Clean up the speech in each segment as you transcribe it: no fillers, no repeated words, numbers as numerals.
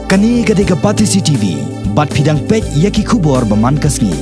Kani Cadet Patisi TV, bat pidang pek yaki kubor baman kasni.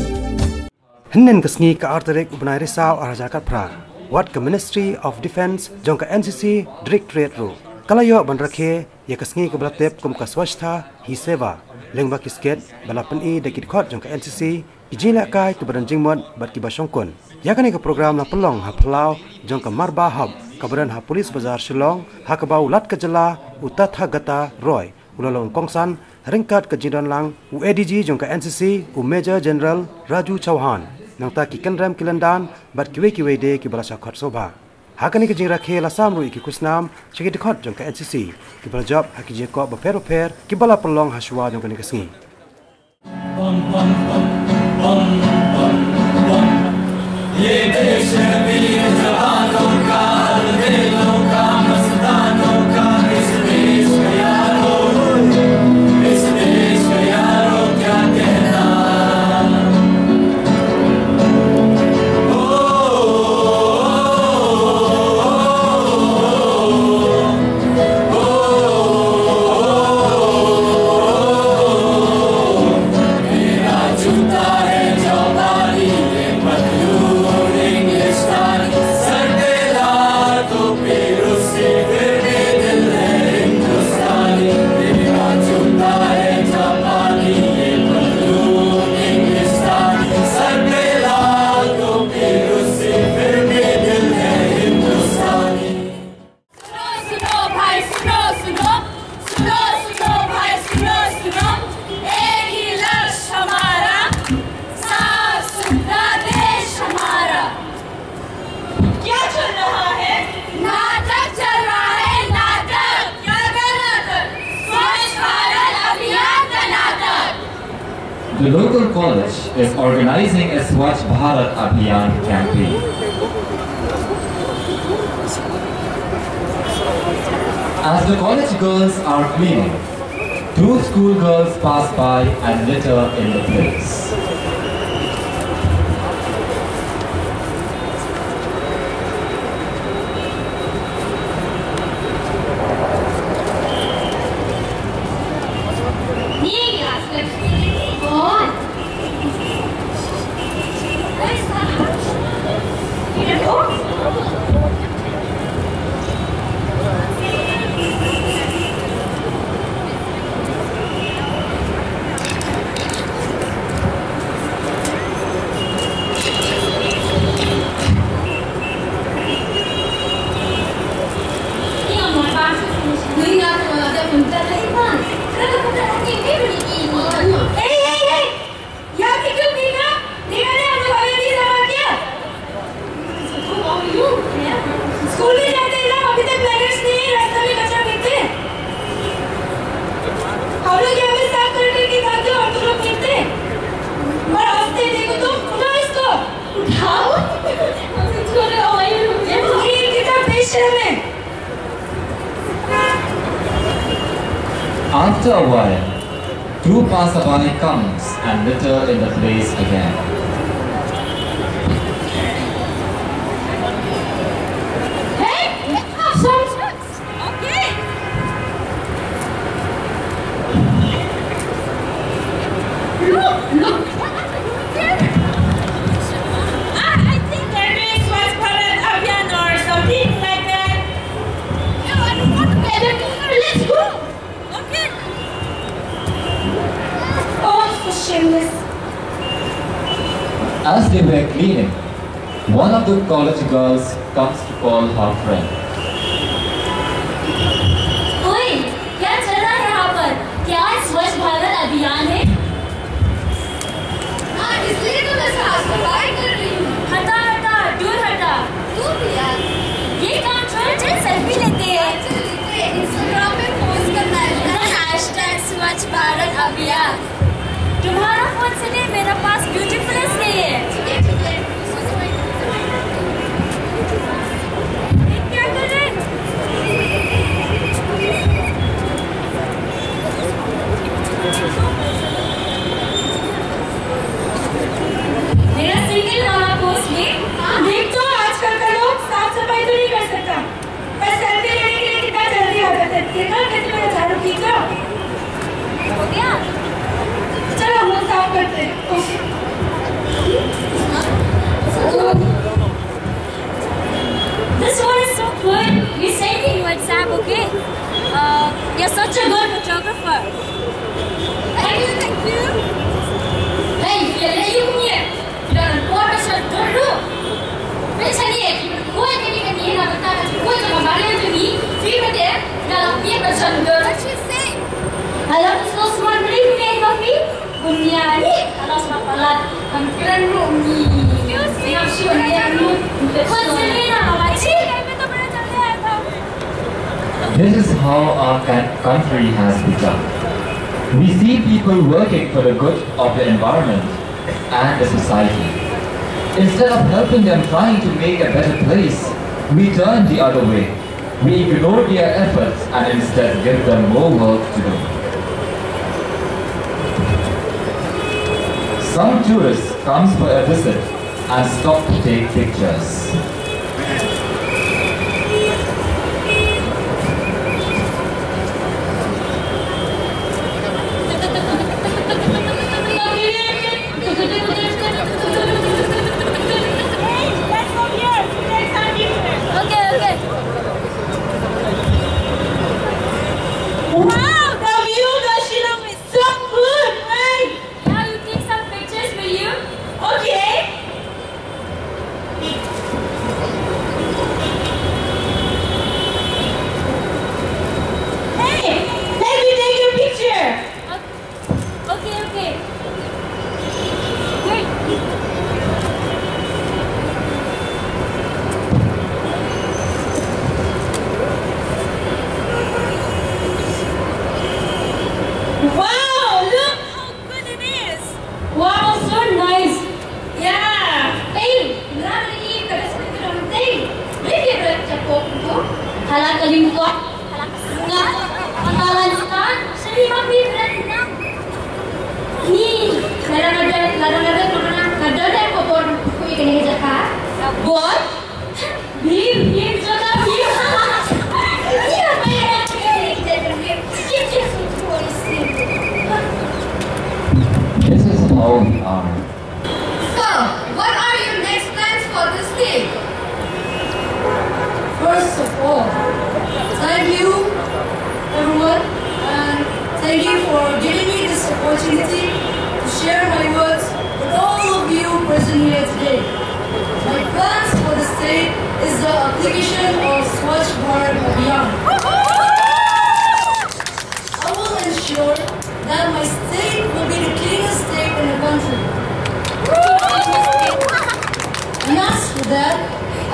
Henen kasni ka arterek ubnai risau arajakat pra. What ka Ministry of Defense jong ka NCC Directorate ru. Kalayo ban Rakhe ya kasni ka blatep kum ka Swachhta hi Seva. Lengba kisket balapan I dekit khot jong ka NCC kijila kai tu badan jingmon bat ki basongkon. Ya kani ka program la pelong ha plau jong ka marba hub kabaran ha polis bazar Shillong ha ka bau lat ka jala utat ha gata roy. Ulalong Kongsan, ringkat ke Jiran Lang, UADG jong ke NCC, Major General Raju Chauhan, nang ta ki kenram kilandan, bat kiwe de ki balasa khot soba. Hakani ke Rakhe la samru ki kusnam, cheki khot jong ke NCC, ki balajab haki je ko ba per ki bala pelong haswa jong ke kasngi. Ye desh veer jawanon ka dilon ka mastanon ka is desh ka yaro is desh ka yaro kya kehna mera juta hai jawani The local college is organizing a Swachhta Abhiyan campaign. As the college girls are cleaning, two schoolgirls pass by and litter in the place. After a while, two passerby comes and litter in the place again. Hey! Okay! Look! I think they're doing Swachhta Abhiyan or something like that. No, I don't want to get it. Let's go! Okay. Oh, so shameless. As they were cleaning, one of the college girls comes to call her friend. ओए, क्या चल रहा है यहाँ पर? क्या स्वच्छ भारत अभियान है? हाँ, इसलिए तो मैं साफ सफाई कर रही हूँ। हटा, दूर हटा। दूर यार। ये काम छोड़ चल सेल्फी लेते हैं। इंस्टाग्राम पे पोस्ट करना है। #स्वच्छ भारत अभियान। तुम्हारा फोन से नहीं, मेरा पास ब्यूटीफुल नहीं है। ठीक है। क्या कर रहे? मेरा सिंगल वाला पोस्ट में देख तो आजकल का लोग साफ सफाई तो नहीं कर सकता, पर सेल्फी लेने के लिए कितना जल्दी आ जाता है। देखा कितने झाड़ू पीछा a good photographer. Thank you. Hey, you punya. Kita nak buat macam dulu. Macam ni, kau yang ni nak bertahan. Kau yang kemarin tu ni, film dia dalam dia macam dulu. What you say? Kalau tu semua beli punya kopi, punya ni kalau semua pelat, kampiran room ni. Excuse me. Kau sendiri nak macam? This is how our country has become. We see people working for the good of the environment and the society. Instead of helping them trying to make a better place, we turn the other way. We ignore their efforts and instead give them more work to do. Some tourists come for a visit and stop to take pictures. Okay. Wow, the view of Shillong is so good, right? Now you take some pictures for you. Okay. Hey, let me take your picture. Okay. Wait. Wow, look how good it is. Wow, so nice. Yeah. Hey, lagi kada seperti orang lain. Lihat dia cakap tu. Halang kalimut. Halang sungai. Antaran sekarang seri mapi berada. Ni, kadang-kadang korang ada kotor kuih kena jaga. Buat? Bim jaga bim. Ni apa yang jaga bim? This is how we are. So, what are your next plans for this day? First of all, thank you everyone and thank you for giving me this opportunity to share my words with all of you present here today. My plans for this day is the application of Swachhta Abhiyan. I will ensure that my state will be the cleanest state in the country. And as for that,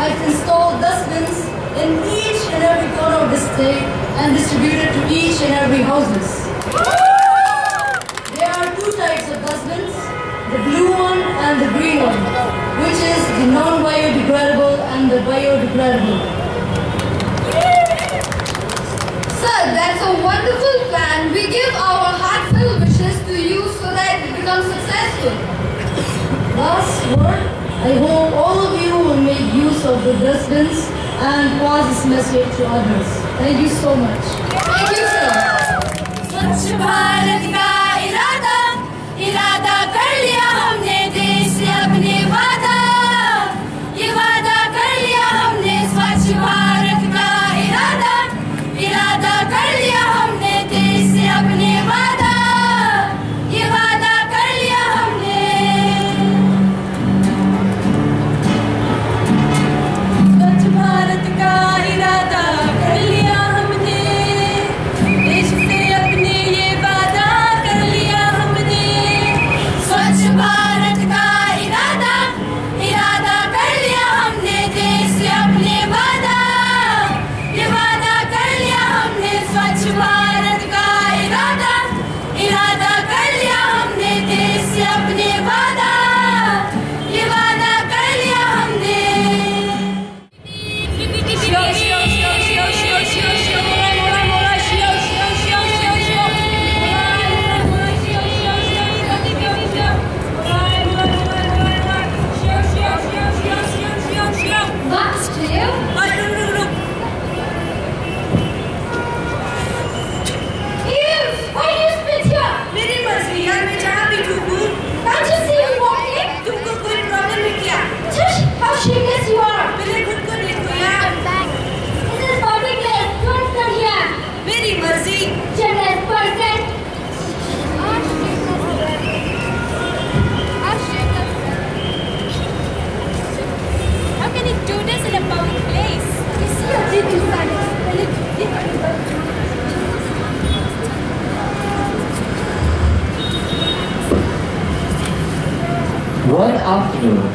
I've installed dustbins in each and every corner of the state and distributed to each and every houses. There are two types of dustbins, the blue one and the green one, which is the non-biodegradable and the biodegradable. Sir, that's a wonderful plan. We give our heartfelt wishes to you so that it becomes successful. Last word, I hope all of you will make use of the dustbins and pass this message to others. Thank you so much. Thank you, sir. स्वच्छ भारत का इरादा कर लिया हमने देश से अपने वादा, ये वादा कर लिया हमने स्वच्छ भारत का इरादा कर लिया हमने देश से अपने वादा, ये वादा कर लिया हमने। स्वच्छ भारत का इरादा कर लिया हमने देश से अपने ये वादा afternoon,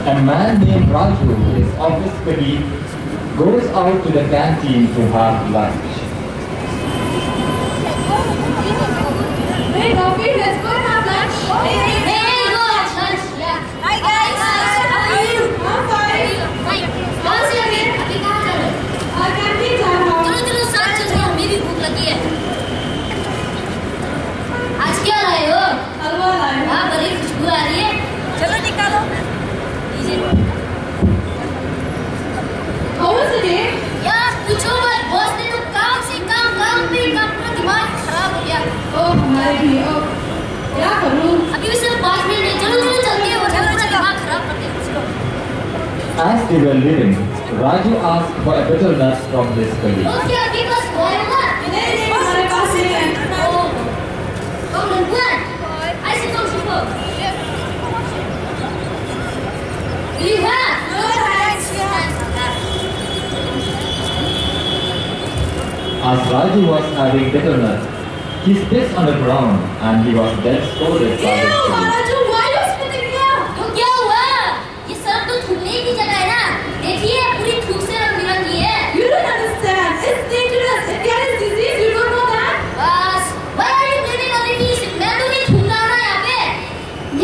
a man named Raju, his office colleague, goes out to the canteen to have lunch. Hey, Rafi, let's go and have lunch. Hey, go have lunch. Yeah. Hi guys. How are you? I'm fine. Fine. कौन सी अभी कहाँ जा रहे हो? Canteen जा रहा हूँ। चलो साथ चलते हैं, हमें भी भूख लगी है। आज क्या लाए हो? हलवा लाए हो। हाँ, बड़ी खुशबू आ रही है। चलो निकालो। लीजिए। How was the day? यार पूछो मत, बॉस ने तो काम से काम पे अपना दिमाग खराब हो गया। ओह हमारे भी क्या करूँ? अभी भी सिर्फ 5 मिनट है, चलो चलते हैं, पूरा दिमाग खराब कर देंगे। As they were leaving, Raju asked for a betel nut from his colleague. Okay, आपके पास है ना? नहीं, हमारे पास नहीं है। ओह, कौन नंबर? ऐसे कौन सी हो? You have? No thanks. As Raju was having betel nut, he spit on the ground and he was then scolded by his colleague. Raju, why you spitting here? तो क्या हुआ? ये सब तो थूकने की जगह है ना? देखिए पूरी थूक से रंग-बिरंगी है। You don't understand. It's dangerous. It carries disease. You don't know that? बस, why are you blaming on me? मैं तो नहीं थूकना ना यहाँ पे।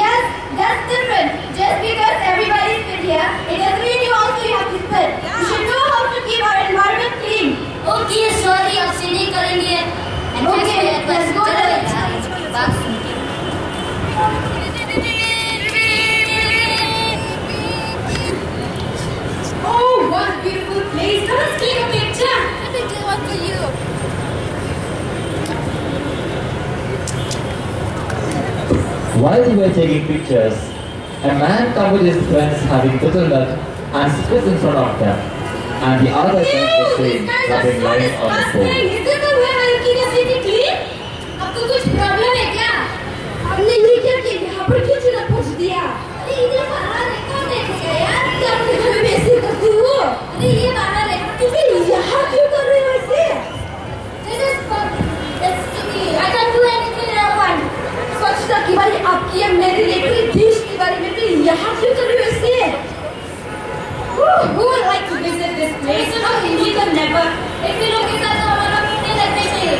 Yes, that's different. Just because everybody spit here, it doesn't mean you also have to spit. You should know how to keep our environment clean. Okay, sorry, अब से नहीं करेंगे। Okay, let's go. बात सुनते हैं। Oh, what a beautiful place! Come and take a picture. Let me do one for you. While they were taking pictures, a man come with his friends having betel nut and spit in front of them, and the other friends were saying nothing lying on the floor. Is this the way I'm keeping the city clean? आपको कुछ problem है क्या? हमने ये क्या किया? यहाँ पर क्यों चूल्हा पोंछ दिया? अरे इधर बाहर है, कौन देखेगा यार? क्या अपने घर में ऐसे करती हो? अरे ये बाहर है, तुम यहाँ क्यों कर रहे हो ऐसे? This is I can't do anything around. स्वच्छता की बारी आपकी है, मेरे लिए पूरे देश की बारी में तुम यहाँ क्यों कर रहे हो ऐसे? Who would like to visit this place? No, we can never. If you look at that, हमारा नहीं लगने चाहिए.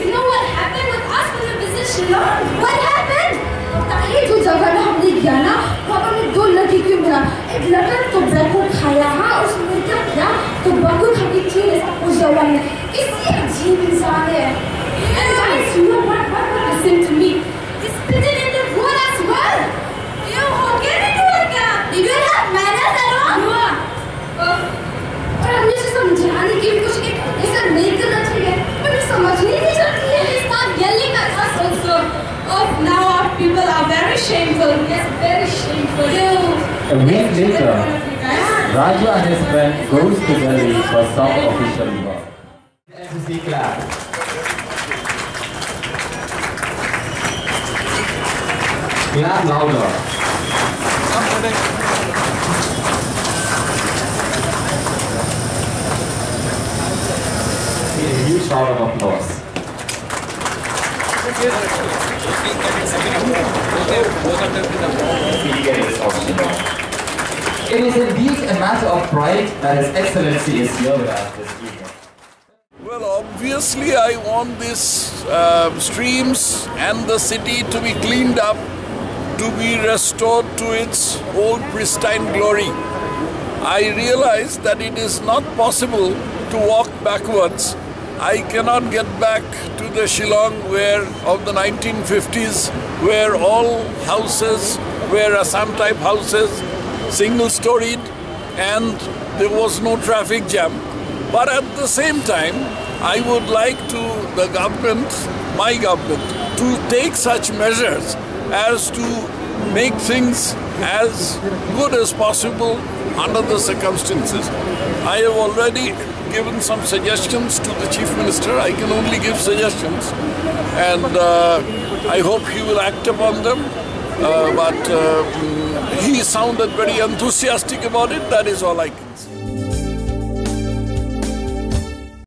You know what happened with us when we visited Shillong? What happened? ताकि जो जगह में हमने गया ना, वहाँ पर हमें 2 लड़की क्यों मिला? एक लड़का तो बकू खाया, हाँ, उसने क्या किया? तो बकू खा के चीज़ उस जवान ने किसी अजीब इंसान है. And guys, you know what? Listen to me. He spit it in the road as well. You okay? Did you have manners at all? No. और हमने इसे समझाने की भी कोशिश की, ये सब नहीं करना चाहिए, पर ये समझने नहीं चाहती है. Stop yelling at us also. Oh, now our people are very shameful. Yes, very shameful. A week later, Raju and his friend goes to Delhi for some official work. NCC class. Clap louder. A huge round of applause. It is indeed a matter of pride that His Excellency is here with us this evening. Well, obviously I want these streams and the city to be cleaned up, to be restored to its old pristine glory. I realize that it is not possible to walk backwards. I cannot get back to the Shillong of the 1950s, where all houses were Assam-type houses, single-storied, and there was no traffic jam. But at the same time, I would like the government, my government, to take such measures as to make things as good as possible under the circumstances. I have already given some suggestions to the Chief Minister. I can only give suggestions, and I hope he will act upon them. But he sounded very enthusiastic about it. That is all I can say.